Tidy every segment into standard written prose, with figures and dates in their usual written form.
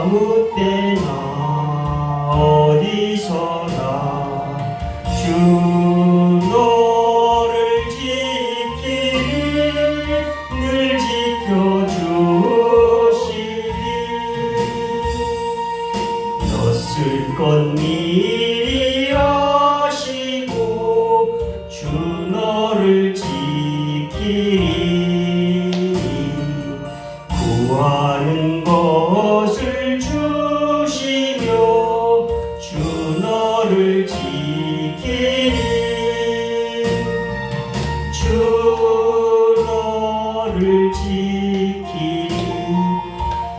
아무 때나 어디서나 주 너를 지키리 늘 지켜주시리 넣었을 것 미리 아시고 주 너를 지키리 구하는 것을 주시며 주 너를 지키리 주 너를 지키리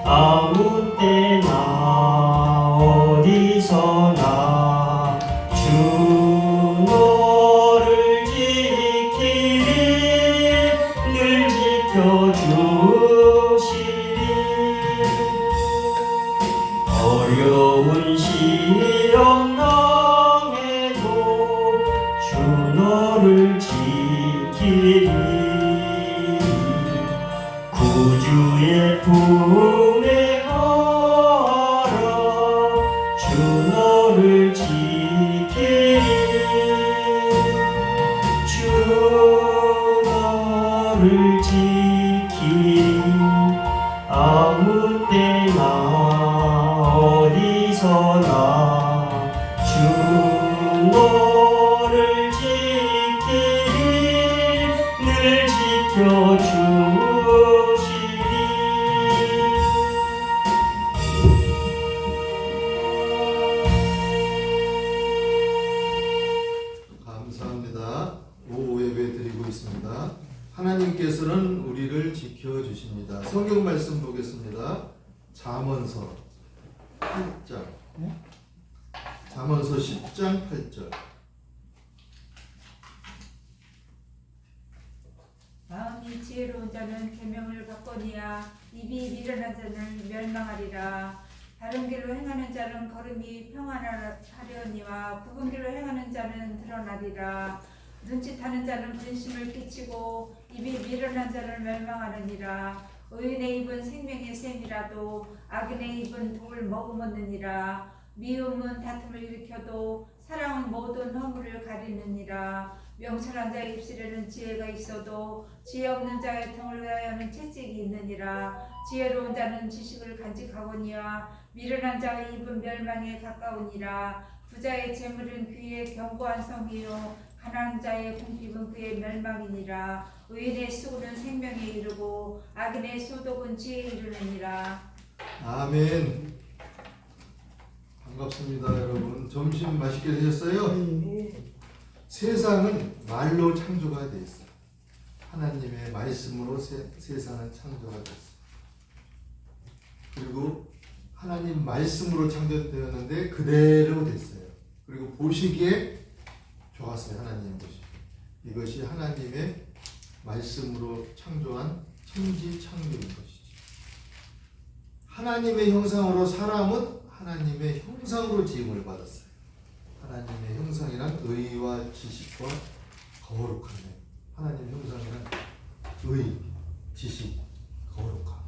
아무 때나 어디서나 주 너를 지키리 늘 지켜주시리 어려운 시험 당해도 주 너를 지키리 구주의 품에 가라 주 너를 지키리 주 너를 지키리 아무 때나 어디서나 주 너를 지키리 늘 지켜주시리 감사합니다. 오후 예배 드리고 있습니다. 하나님께서는 우리를 지켜주십니다. 성경 말씀 보겠습니다. 잠언서 8장 잠언서 10장 8절 마음이 지혜로운 자는 계명을 받거니와 입이 미련한 자는 멸망하리라. 바른 길로 행하는 자는 걸음이 평안하려니와 굽은 길로 행하는 자는 드러나리라. 눈짓하는 자는 근심을 끼치고 입이 미련한 자는 멸망하느니라. 의인의 입은 생명의 샘이라도 악인의 입은 독을 머금었느니라. 미움은 다툼을 일으켜도 사랑은 모든 허물을 가리느니라. 명철한 자의 입술에는 지혜가 있어도 지혜 없는 자의 통을 위하여는 채찍이 있느니라. 지혜로운 자는 지식을 간직하거니와 미련한 자의 입은 멸망에 가까우니라. 부자의 재물은 그의 견고한 성이요 가난한 자의 궁핍은 그의 멸망이니라. 의인의 수고는 생명에 이르고 악인의 소독은 지혜에 이르느니라. 아멘. 반갑습니다 여러분. 점심 맛있게 드셨어요? 세상은 말로 창조가 되어 있어요. 하나님의 말씀으로 세상은 창조가 되었어요. 그리고 하나님 말씀으로 창조되었는데 그대로 됐어요. 그리고 보시기에 좋았어요. 하나님 보시기에. 이것이 하나님의 말씀으로 창조한 천지창조인 것이죠. 하나님의 형상으로 사람은 하나님의 형상으로 지음을 받았어요. 하나님의 형상이란 의와 지식과 거룩함이에요. 하나님의 형상이란 의, 지식, 거룩함.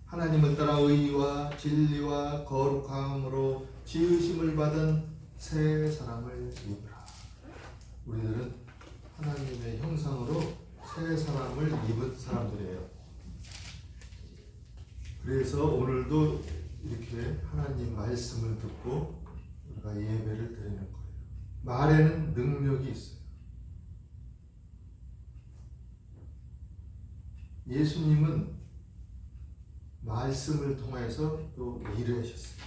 하나님을 따라 의와 진리와 거룩함으로 지으심을 받은 새 사람을 입으라. 우리들은 하나님의 형상으로 새 사람을 입은 사람들이에요. 그래서 오늘도 이렇게 하나님 말씀을 듣고 우리가 예배를 드리는 거예요. 말에는 능력이 있어요. 예수님은 말씀을 통해서 또 일을 하셨어요.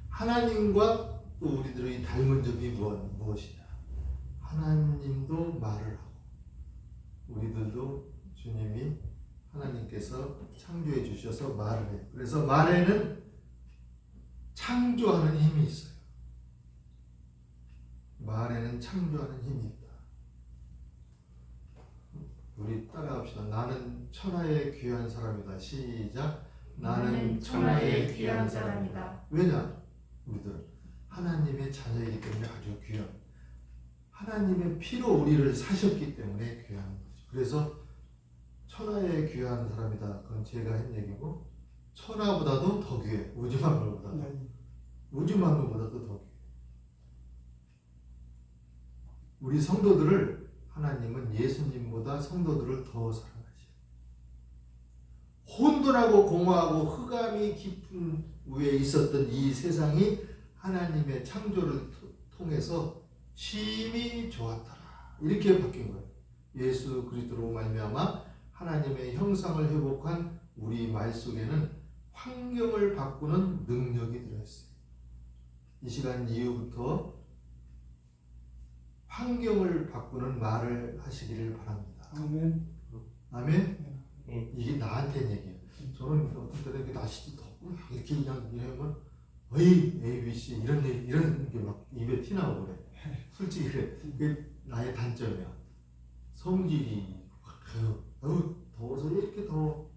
하나님과 또 우리들의 닮은 점이 무엇이냐? 하나님도 말을 하고 우리들도 주님이 하나님께서 창조해 주셔서 말을 해요. 그래서 말에는 창조하는 힘이 있어요. 말에는 창조하는 힘이 있다. 우리 따라합시다. 나는 천하의 귀한 사람이다. 시작. 나는 천하의 귀한 사람이다. 왜냐? 우리들은 하나님의 자녀이기 때문에 아주 귀한, 하나님의 피로 우리를 사셨기 때문에 귀한 거죠. 그래서 천하의 귀한 사람이다. 그건 제가 한 얘기고, 천하보다도 더 귀해. 우주만물보다도. 네. 우주만물보다도 더 귀해. 우리 성도들을 하나님은 예수님보다 성도들을 더 사랑하셔요. 혼돈하고 공허하고 흑암이 깊은 위에 있었던 이 세상이 하나님의 창조를 통해서 심히 좋았더라. 이렇게 바뀐 거예요. 예수 그리스도로 말미암아 하나님의 형상을 회복한 우리 말 속에는 환경을 바꾸는 능력이 들어있어요. 이 시간 이후부터 환경을 바꾸는 말을 하시기를 바랍니다. 아멘. 아멘? 네. 이게 나한테 얘기예요. 저는 어떤 때는 이렇게 날씨도 덥고 막 이렇게 그냥 이러면 어이 A, B, C 이런 게 막 입에 티 나오고 그래. 솔직히 그래. 그게 나의 단점이야. 성질이 아유 더워서 이렇게 더워.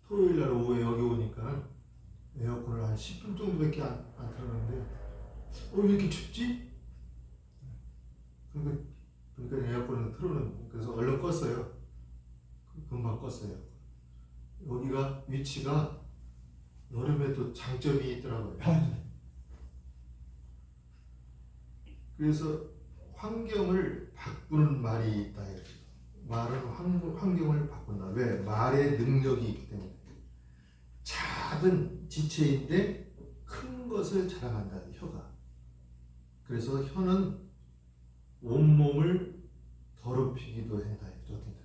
토요일 날 오후에 여기 오니까 에어컨을 한 10분 정도밖에 안 틀었는데 왜 이렇게 춥지? 그러니까 에어컨을 틀어놓은 그래서 얼른 껐어요. 금방 껐어요. 여기가 위치가 여름에 또 장점이 있더라고요. 그래서 환경을 바꾸는 말이 있다. 말은 환경을 바꾼다. 왜? 말의 능력이 있기 때문에. 작은 지체인데 큰 것을 자랑한다. 혀가. 그래서 혀는 온몸을 더럽히기도 한다.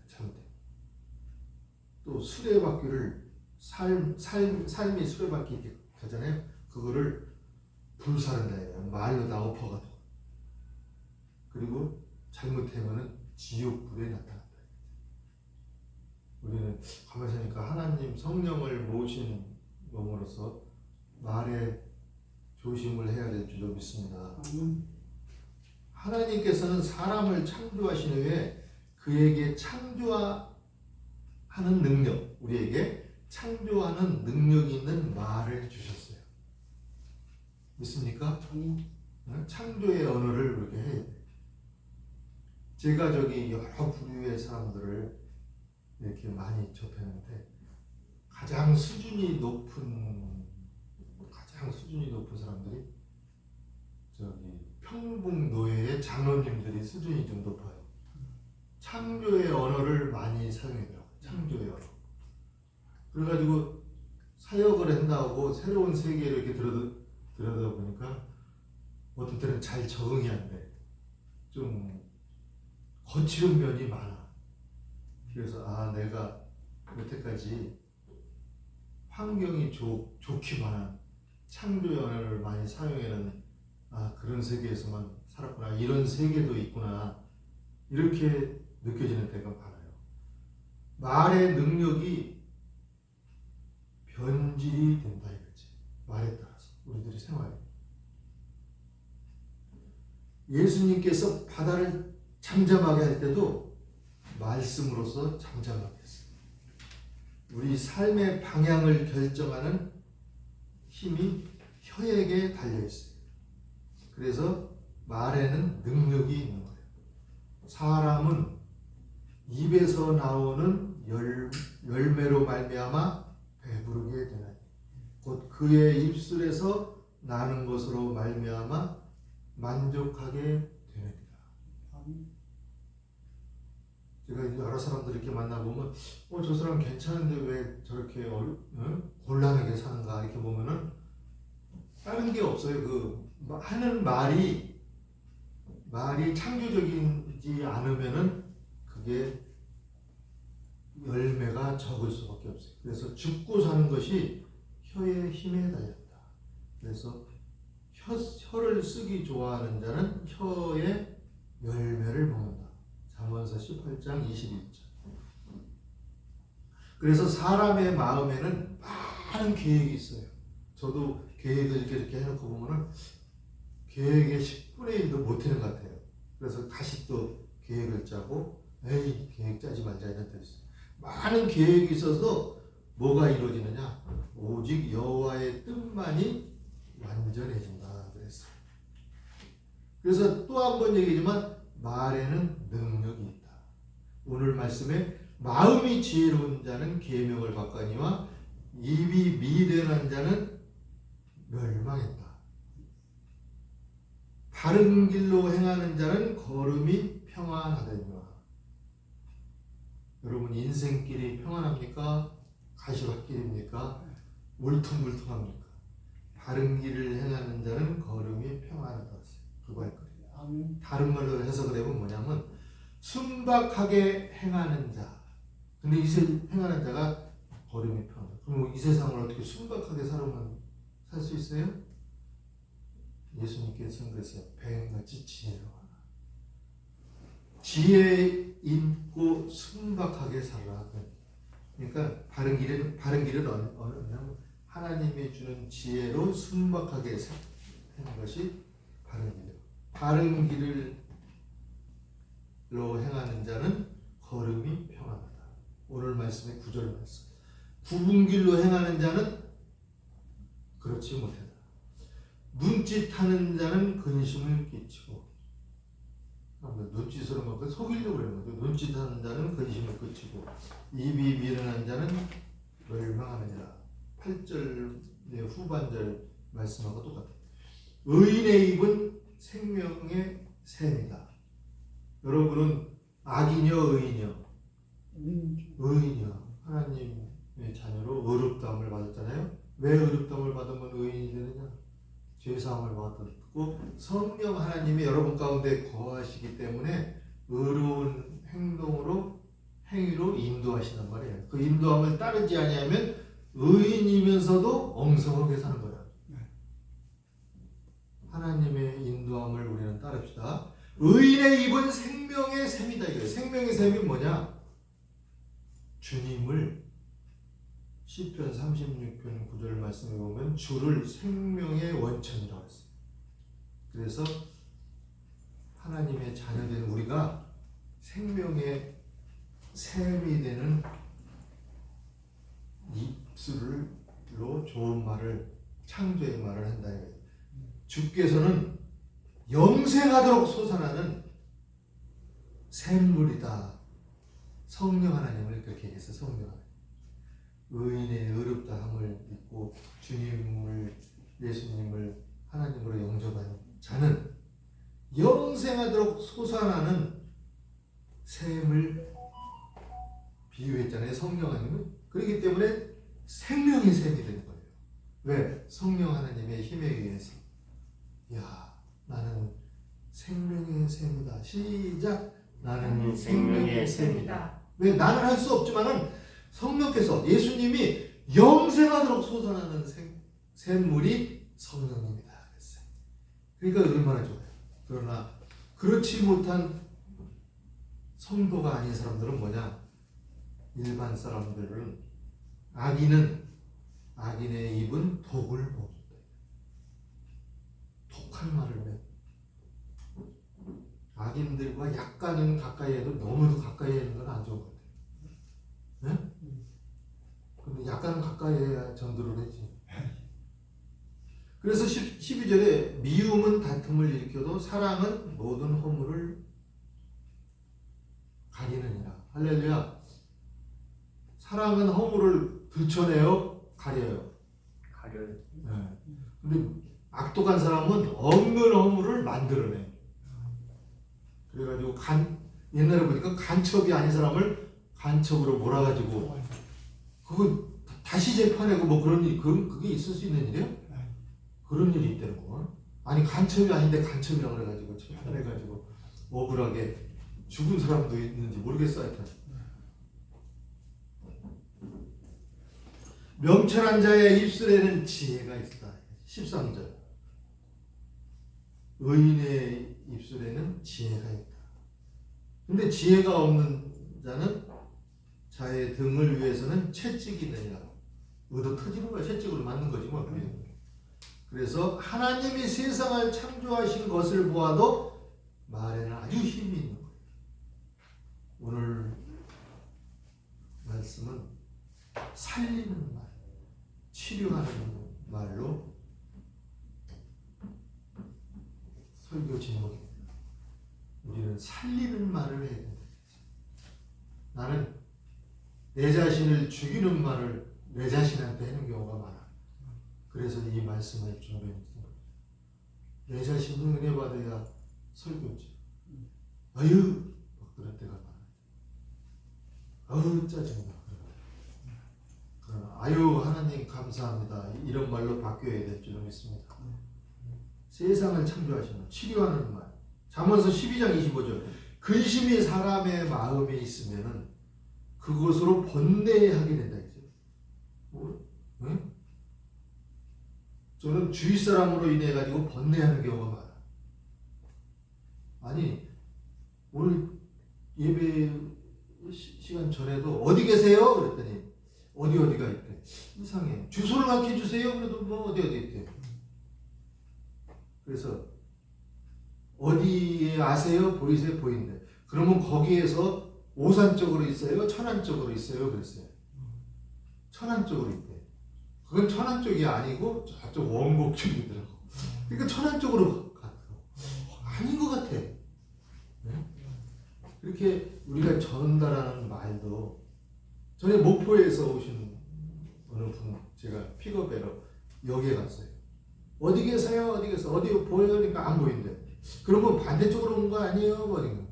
잘못해. 또 수레바퀴를 삶이 수레바퀴 이렇게 가잖아요. 그거를 불사른다. 말로 다 엎어가지고. 그리고 잘못하면은 지옥불에 나타난다. 우리는 가만히 있으니까 하나님 성령을 모신 몸으로서 말에 조심을 해야 될 줄로 믿습니다. 하나님께서는 사람을 창조하신 후에 그에게 창조하는 능력, 우리에게 창조하는 능력이 있는 말을 주셨어요. 믿습니까? 창조의 언어를 그렇게 해야 돼요. 제가 여러 부류의 사람들을 이렇게 많이 접했는데 가장 수준이 높은 사람들이 평북노예의 장로님들이 수준이 좀 높아요. 창조의 언어를 많이 사용하더라고요. 창조의 언어. 그래가지고 사역을 한다고 새로운 세계를 이렇게 들여다보니까 어떤 때는 잘 적응이 안 돼. 좀 거칠은 면이 많아. 그래서 내가 여태까지 환경이 좋기만 한 창조의 언어를 많이 사용하는 그런 세계에서만 살았구나. 이런 세계도 있구나. 이렇게 느껴지는 때가 많아요. 말의 능력이 변질이 된다 이거지. 말에 따라서 우리들의 생활이. 예수님께서 바다를 잠잠하게 할 때도 말씀으로서 잠잠하게 했어요. 우리 삶의 방향을 결정하는 힘이 혀에게 달려있어요. 그래서 말에는 능력이 있는 거예요. 사람은 입에서 나오는 열매로 말미암아 배부르게 되나니 곧 그의 입술에서 나는 것으로 말미암아 만족하게 되느니라. 제가 여러 사람들 이렇게 만나보면 저 사람 괜찮은데 왜 저렇게 곤란하게 사는가 이렇게 보면은 다른 게 없어요. 하는 말이 창조적이지 않으면은 그게 열매가 적을 수밖에 없어요. 그래서 죽고 사는 것이 혀의 힘에 달렸다. 그래서 혀를 쓰기 좋아하는 자는 혀의 열매를 먹는다. 잠언서 18장 21절. 그래서 사람의 마음에는 많은 계획이 있어요. 저도 계획을 이렇게 해놓고 보면은 계획의 10분의 1도 못하는 것 같아요. 그래서 다시 또 계획을 짜고 계획 짜지 말자 이런 데 있어요. 많은 계획이 있어서 뭐가 이루어지느냐? 오직 여호와의 뜻만이 완전해진다 그랬어요. 그래서 또 한 번 얘기지만 말에는 능력이 있다. 오늘 말씀에 마음이 지혜로운 자는 계명을 받거니와 입이 미련한 자는 멸망했다. 바른 길로 행하는 자는 걸음이 평안하더니와. 여러분 인생길이 평안합니까? 가시밭길입니까? 울퉁불퉁합니까? 바른 길을 행하는 자는 걸음이 평안하다. 그거 할 거예요. 다른 말로 해석을 해보면 뭐냐면 순박하게 행하는 자. 근데 행하는 자가 걸음이 평안하다. 그럼 이 세상을 어떻게 순박하게 살아만 살 수 있어요? 예수님께서는 그랬어요. 뱀같이 지혜로워라. 지혜 있고 순박하게 살아. 그러니까 바른 길은 어느냐면 하나님이 주는 지혜로 순박하게 사는 것이 바른 길이에요. 바른 길로 행하는 자는 걸음이 평안하다. 오늘 말씀의 9절 말씀. 굽은 길로 행하는 자는 그렇지 못하다. 눈짓하는 자는 근심을 끼치고, 눈짓으로 막 속이려고 그러는 거죠. 눈짓하는 자는 근심을 끼치고 입이 미련한 자는 멸망하느니라. 8절 후반절 말씀하고 똑같아요. 의인의 입은 생명의 샘이다. 여러분은 악이냐 의인이냐? 의인이야. 하나님의 자녀로 의롭다함을 받았잖아요. 왜 의롭다함을 받으면 의인이 되느냐? 죄사함을 받았고 성령 하나님이 여러분 가운데 거하시기 때문에 의로운 행위로 인도하시는 말이에요. 그 인도함을 따르지 아니하면 의인이면서도 엉성하게 사는 거야. 하나님의 인도함을 우리는 따릅시다. 의인의 입은 생명의 샘이다. 이거예요. 생명의 샘이 뭐냐? 주님을 시편 36편 9절 말씀에 보면 주를 생명의 원천이라고 했어요. 그래서 하나님의 자녀된 우리가 생명의 샘이 되는 입술로 좋은 말을, 창조의 말을 한다. 주께서는 영생하도록 솟아나는 샘물이다. 성령 하나님을 그렇게 얘기했어요. 성령 하나님. 의인의 의롭다함을 믿고 예수님을 하나님으로 영접한 자는 영생하도록 솟아나는 샘을 비유했잖아요. 성령 하나님은. 그렇기 때문에 생명의 샘이 되는 거예요. 왜? 성령 하나님의 힘에 의해서. 야, 나는 생명의 샘이다. 시작. 나는 생명의 샘이다. 왜? 나는 할 수 없지만은 성령께서, 예수님이 영생하도록 솟아나는 샘물이 성령님이다 그랬어요. 그러니까 얼마나 좋아요. 그러나 그렇지 못한 성도가 아닌 사람들은 뭐냐? 일반 사람들은 악인의 입은 독을 먹는다. 독한 말을 해. 악인들과 약간은 가까이 해도 너무도 가까이 하는 건 안 좋은 것 같아요. 네? 근데 약간은 가까이 해야 전도를 했지. 그래서 12절에 미움은 다툼을 일으켜도 사랑은 모든 허물을 가리느니라. 할렐루야. 사랑은 허물을 들춰내요? 가려요? 가려요. 네. 근데 악독한 사람은 없는 허물을 만들어내. 그래가지고 옛날에 보니까 간첩이 아닌 사람을 간첩으로 몰아가지고 그거 다시 재판하고 뭐 그런 일, 그게 있을 수 있는 일이에요? 그런 일이 있다는 거. 아니 간첩이 아닌데 간첩이라고 그래가지고 재판해가지고 억울하게 죽은 사람도 있는지 모르겠어. 하여튼 명철한 자의 입술에는 지혜가 있다. 13절. 의인의 입술에는 지혜가 있다. 근데 지혜가 없는 자는 자의 등을 위해서는 채찍이 되니라. 의도 터지는 거야. 채찍으로 맞는 거지 뭐. 그래서 하나님이 세상을 창조하신 것을 보아도 말에는 아주 힘이 있는 거예요. 오늘 말씀은 살리는 말, 치료하는 말로 설교 제목입니다. 우리는 살리는 말을 해야 된다. 나는 내 자신을 죽이는 말을 내 자신한테 하는 경우가 많아. 그래서 이 말씀을 준비했습니다. 내 자신도 은혜 받아야 설교지. 아유 막 그럴 때가 많아. 아유 짜증나. 그러나 아유 하나님 감사합니다. 이런 말로 바뀌어야 될 줄로 믿습니다. 세상을 창조하시는 치료하는 말. 잠언서 12장 25절. 근심이 사람의 마음에 있으면은 그것으로 번뇌하게 된다. 뭐, 응? 저는 주위 사람으로 인해 가지고 번뇌하는 경우가 많아. 아니 오늘 예배 시간 전에도 어디 계세요? 그랬더니 어디가 있대. 이상해. 주소를 밝혀 주세요. 그래도 뭐 어디 있대. 그래서 어디에 아세요? 보이세요? 보인대. 그러면 거기에서 오산 쪽으로 있어요? 천안 쪽으로 있어요? 그랬어요. 천안 쪽으로 있대. 그건 천안 쪽이 아니고 저쪽 원곡 쪽이더라고. 그러니까 천안 쪽으로 갔더라고. 아닌 것 같아. 네? 그렇게 우리가 전달하는 말도 전에 목포에서 오신 어느 분 제가 픽업해러 역에 갔어요. 어디 계세요? 어디 계세요? 어디 보여요? 그러니까 안 보인대. 그러면 반대쪽으로 온 거 아니에요? 뭐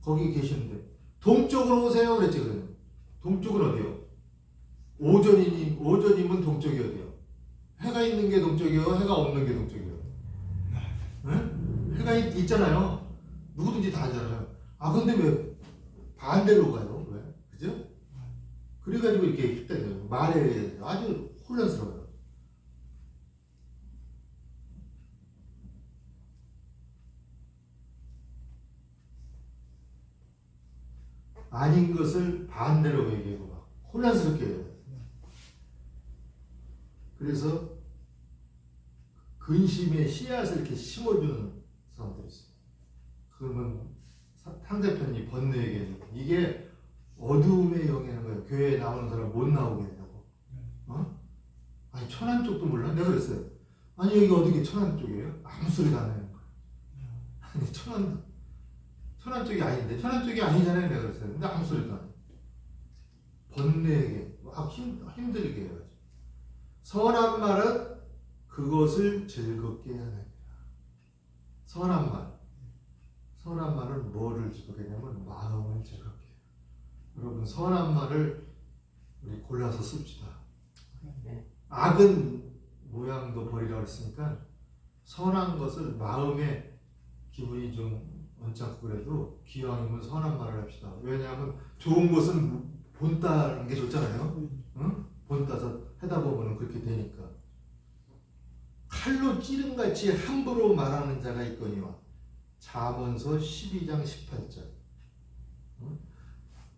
거기 계시는데 동쪽으로 오세요. 그랬지. 그래요. 동쪽은 어디요? 오전이면 동쪽이 어디요? 해가 있는 게 동쪽이요? 해가 없는 게 동쪽이요? 네? 해가 있잖아요. 누구든지 다 하잖아요. 아 근데 왜 반대로 가요? 왜? 그죠? 그래가지고 이렇게 휩쓸려요. 말에 아주 혼란스러워요. 아닌 것을 반대로 얘기하고 막 혼란스럽게 해요. 그래서 근심의 씨앗을 이렇게 심어주는 사람들이 있어요. 그러면 상대편이 번뇌에게 해요. 이게 어두움의 영이라는 거예요. 교회에 나오는 사람 못 나오게 하려고. 어? 아니 천안 쪽도 몰라? 내가 그랬어요. 아니 여기 어디게 천안 쪽이에요? 아무 소리도 안 하는 거예요. 아니 천안 쪽이 아닌데 천안 쪽이 아니잖아요. 내가 그랬어요. 근데 아무 소리도 안 해요. 번뇌에게 막 힘들게 해요. 선한 말은 그것을 즐겁게 하느니라. 선한 말은 뭐를 즐겁게 하냐면 마음을 즐겁게 해요. 여러분 선한 말을 우리 골라서 씁시다. 악은 모양도 버리라고 했으니까 선한 것을 마음에 기분이 좀 언짢고 그래도 기왕이면 선한 말을 합시다. 왜냐하면 좋은 것은 본따는 게 좋잖아요. 응? 본따서 하다 보면 그렇게 되니까. 칼로 찌름같이 함부로 말하는 자가 있거니와. 잠언서 12장 18절. 응?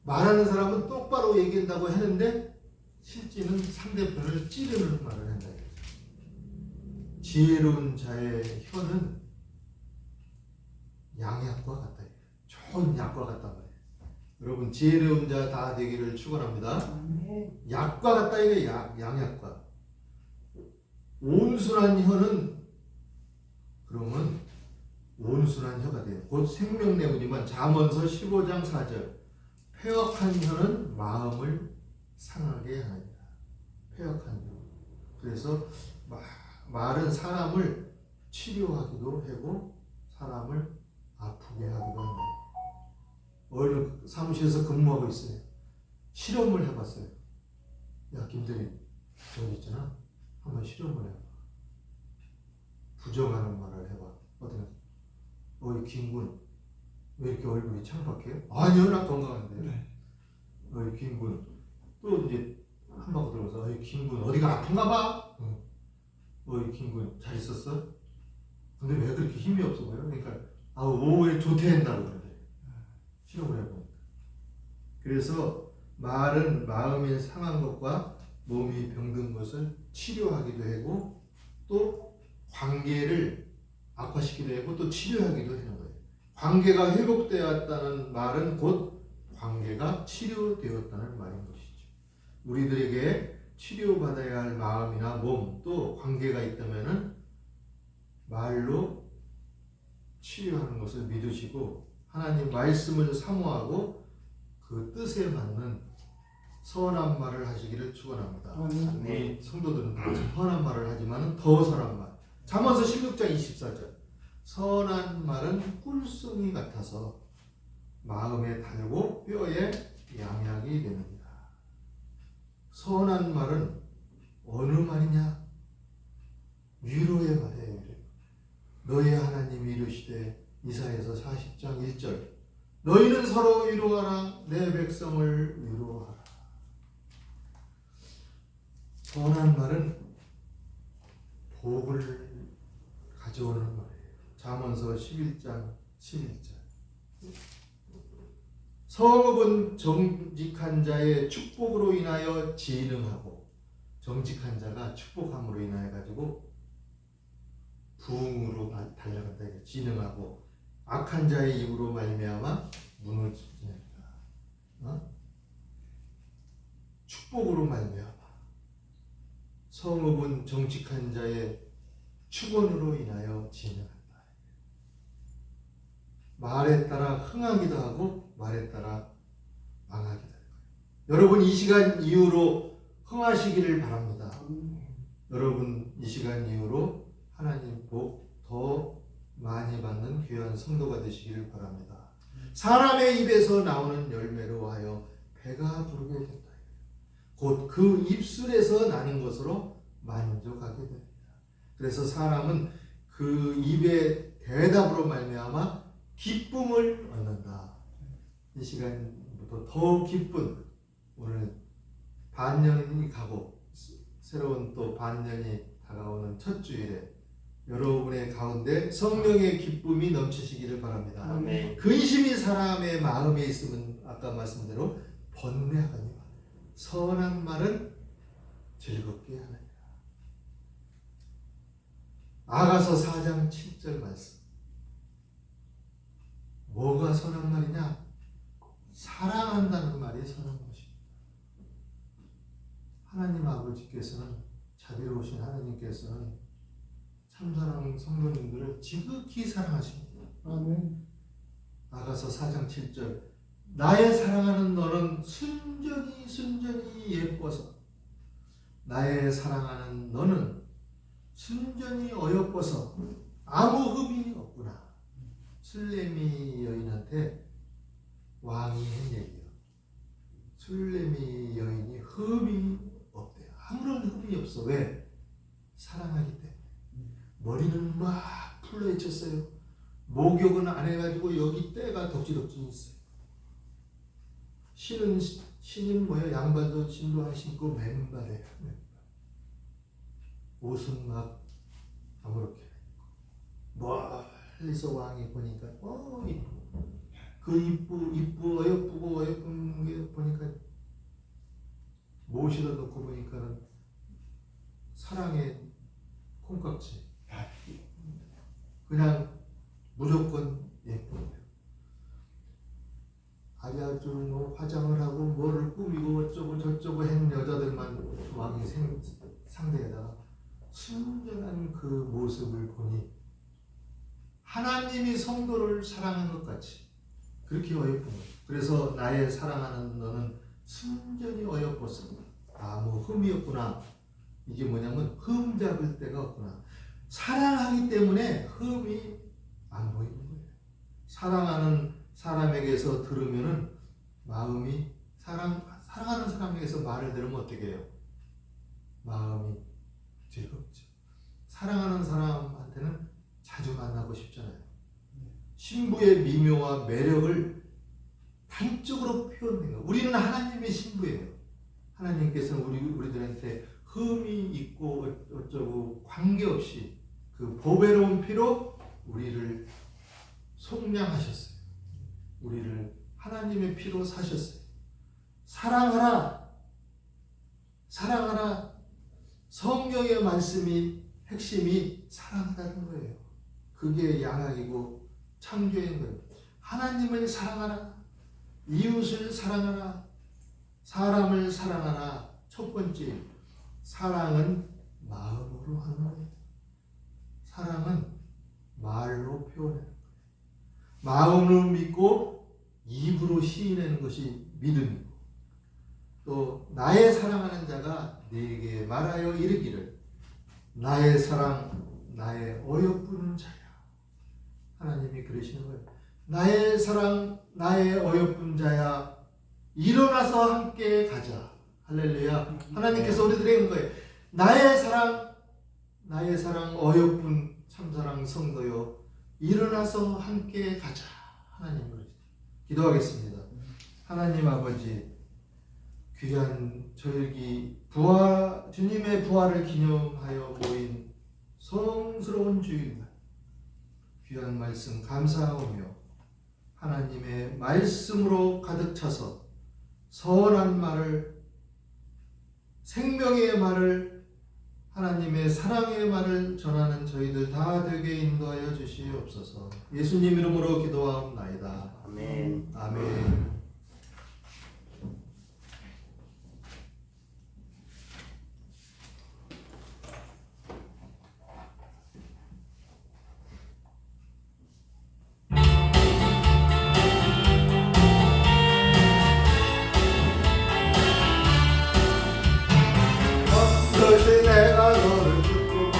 말하는 사람은 똑바로 얘기한다고 하는데 실제는 상대편을 찌르는 말을 한다. 지혜로운 자의 혀는 양약과 같다. 좋은 약과 같단 말이에요. 여러분 지혜로운 자 다 되기를 축원합니다. 약과 같다 이게 양약과. 온순한 혀는 그러면 온순한 혀가 돼요. 곧 생명내구지만 잠언서 15장 4절. 패역한 혀는 마음을 상하게 하느니라. 패역한 혀. 그래서 말은 사람을 치료하기도 하고 사람을 아프게 하기도 한다. 어느 사무실에서 근무하고 있어요. 실험을 해봤어요. 야 김대리 저기 있잖아. 한번 실험을 해봐. 부정하는 말을 해봐. 어떻게? 어이 김군 왜 이렇게 얼굴이 창박해? 아니요 나 건강한데. 네. 어이 김군 또 이제 한 바퀴 들어서 어이 김군 어디가 아픈가 봐. 어이 김군 잘 있었어? 근데 왜 그렇게 힘이 없어 보여? 그러니까 오후에 조퇴한다고 그래. 실험을 해보니까. 그래서 말은 마음이 상한 것과 몸이 병든 것을 치료하기도 하고 또 관계를 악화시키기도 하고 또 치료하기도 하는 거예요. 관계가 회복되었다는 말은 곧 관계가 치료되었다는 말인 것이죠. 우리들에게 치료받아야 할 마음이나 몸 또 관계가 있다면은 말로 치료하는 것을 믿으시고 하나님 말씀을 사모하고 그 뜻에 맞는 선한 말을 하시기를 축원합니다. 아멘. 우리 성도들은 선한 말을 하지만 더 선한 말. 잠언서 16장 24절. 선한 말은 꿀송이 같아서 마음에 달고 뼈에 양약이 되느니라. 선한 말은 어느 말이냐? 위로의 말이에요. 너희 하나님이 이르시되 이사야서 40장 1절 너희는 서로 위로하라 내 백성을 위로하라. 선한 말은 복을 가져오는 말이에요. 잠언서 11장 11절 성읍은 정직한 자의 축복으로 인하여 진흥하고 정직한 자가 축복함으로 인하여 가지고 부흥으로 달려간다. 진흥하고 악한 자의 입으로 말미암아 무너지니라. 축복으로 말미암아 성읍은 정직한 자의 축원으로 인하여 진흥한다. 말에 따라 흥하기도 하고 말에 따라 망하기도 할 거예요. 여러분 이 시간 이후로 흥하시기를 바랍니다. 여러분 이 시간 이후로 하나님 복 더 많이 받는 귀한 성도가 되시기를 바랍니다. 사람의 입에서 나오는 열매로 하여 배가 부르게 된다. 곧 그 입술에서 나는 것으로 만족하게 됩니다. 그래서 사람은 그 입의 대답으로 말미암아 기쁨을 얻는다. 이 시간부터 더 기쁜 오늘 반년이 가고 새로운 또 반년이 다가오는 첫 주일에 여러분의 가운데 성령의 기쁨이 넘치시기를 바랍니다. 아멘. 근심이 사람의 마음에 있으면 아까 말씀대로 번뇌하거니와 선한 말은 즐겁게 하느니라. 아가서 4장 7절 말씀. 뭐가 선한 말이냐? 사랑한다는 말이 선한 것입니다. 하나님 아버지께서는 자비로우신 하나님께서는 참사랑 성도님들을 지극히 사랑하십니다. 아멘. 아가서 4장 7절 나의 사랑하는 너는 순전히 예뻐서 나의 사랑하는 너는 순전히 어여뻐서 아무 흠이 없구나. 술레미 여인한테 왕이 한 얘기예요. 술레미 여인이 흠이 없대요. 아무런 흠이 없어. 왜? 사랑하기 때문에. 머리는 막 풀러헤쳤어요. 목욕은 안 해가지고 여기 때가 덕지덕지 있어요. 신은 뭐야? 양반도 신도 안 신고 맨발에 옷은 막 아무렇게 멀리서 왕이 보니까 이쁘고 그 어여쁘고 어여쁜 게 보니까 모시다 놓고 보니까는 사랑의 콩깍지 그냥 무조건 예뻐요. 아주 뭐 화장을 하고 뭐를 꾸미고 어쩌고 저쩌고 한 여자들만 왕이 상대에다가 순전한 그 모습을 보니 하나님이 성도를 사랑한 것 같이 그렇게 어여쁜 거예요. 그래서 나의 사랑하는 너는 순전히 어여뻤어. 아무 흠이 없구나. 이게 뭐냐면 흠 잡을 데가 없구나. 사랑하기 때문에 흠이 안 보이는 거예요. 사랑하는 사람에게서 들으면은 마음이 사랑하는 사람에게서 말을 들으면 어떻게 해요? 마음이 즐겁죠. 사랑하는 사람한테는 자주 만나고 싶잖아요. 신부의 미묘와 매력을 단적으로 표현해요. 우리는 하나님의 신부예요. 하나님께서는 우리들한테 흠이 있고 어쩌고 관계없이 그 보배로운 피로 우리를 속량하셨어요. 우리를 하나님의 피로 사셨어요. 사랑하라. 사랑하라. 성경의 말씀이 핵심이 사랑하다는 거예요. 그게 양학이고 창조인 거예요. 하나님을 사랑하라. 이웃을 사랑하라. 사람을 사랑하라. 첫 번째, 사랑은 마음으로 하는 거예요. 사랑은 말로 표현하는 거예요. 마음으로 믿고 입으로 시인하는 것이 믿음이고 또 나의 사랑하는 자가 네게 말하여 이르기를 나의 사랑 나의 어여쁜 자야. 하나님이 그러시는 거예요. 나의 사랑 나의 어여쁜 자야, 일어나서 함께 가자. 할렐루야. 하나님께서 우리들에게 거예요. 나의 사랑 어여쁜 참사랑 성도요, 일어나서 함께 가자. 하나님 그러시죠. 기도하겠습니다. 하나님 아버지, 귀한 절기 주님의 부활을 기념하여 모인 성스러운 주일날, 귀한 말씀 감사하오며 하나님의 말씀으로 가득 차서 선한 말을, 생명의 말을, 하나님의 사랑의 말을 전하는 저희들 다 되게 인도하여 주시옵소서. 예수님 이름으로 기도하옵나이다. 아멘. 아멘. 반드시 내가 너를 듣고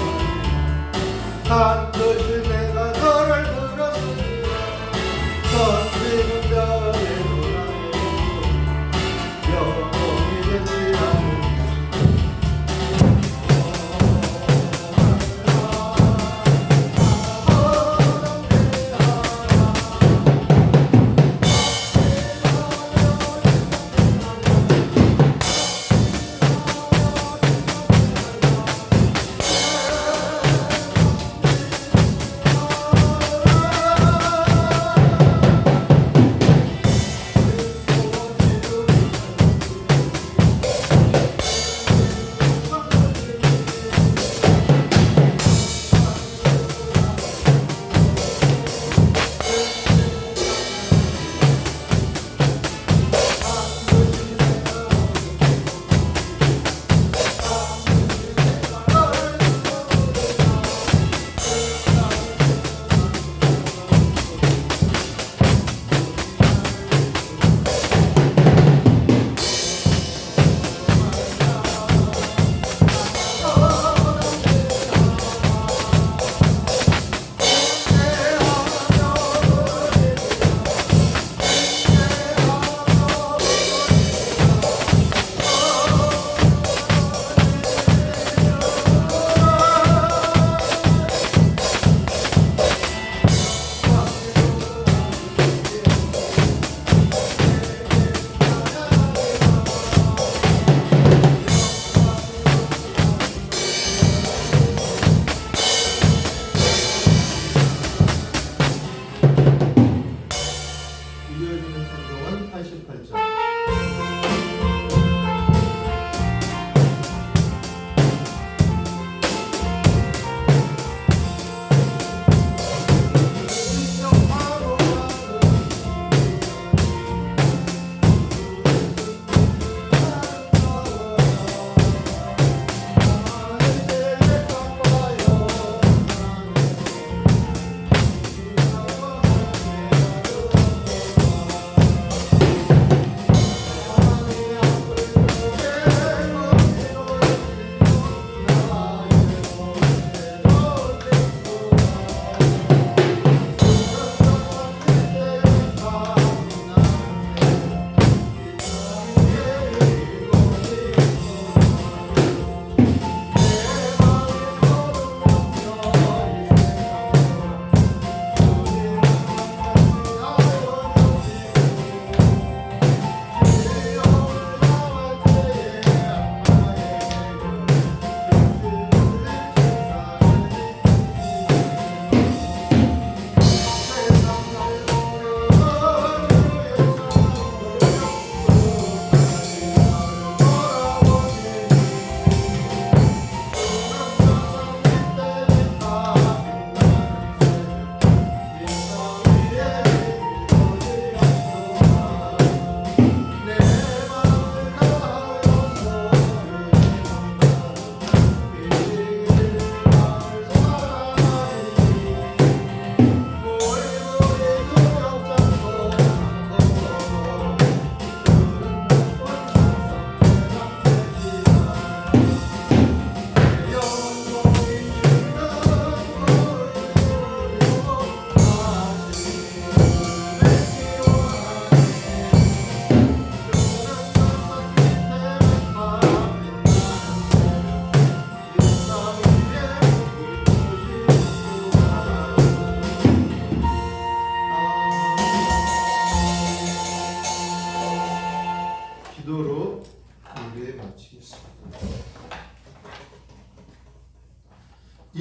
반드시 내가 너를 들었으리라. 선지는 자의 영원히 되지 않는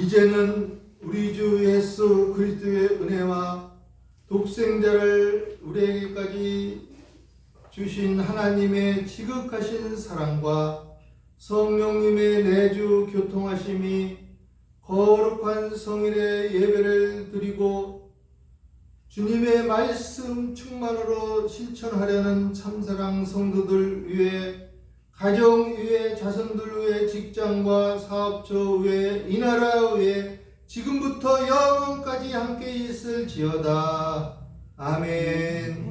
이제는 우리 주 예수 그리스도의 은혜와 독생자를 우리에게까지 주신 하나님의 지극하신 사랑과 성령님의 내주 교통하심이 거룩한 성일의 예배를 드리고 주님의 말씀 충만으로 실천하려는 참사랑 성도들 위해, 가정 위에, 자손들 위에, 직장과 사업처 위에, 이 나라 위에 지금부터 영원까지 함께 있을지어다. 아멘.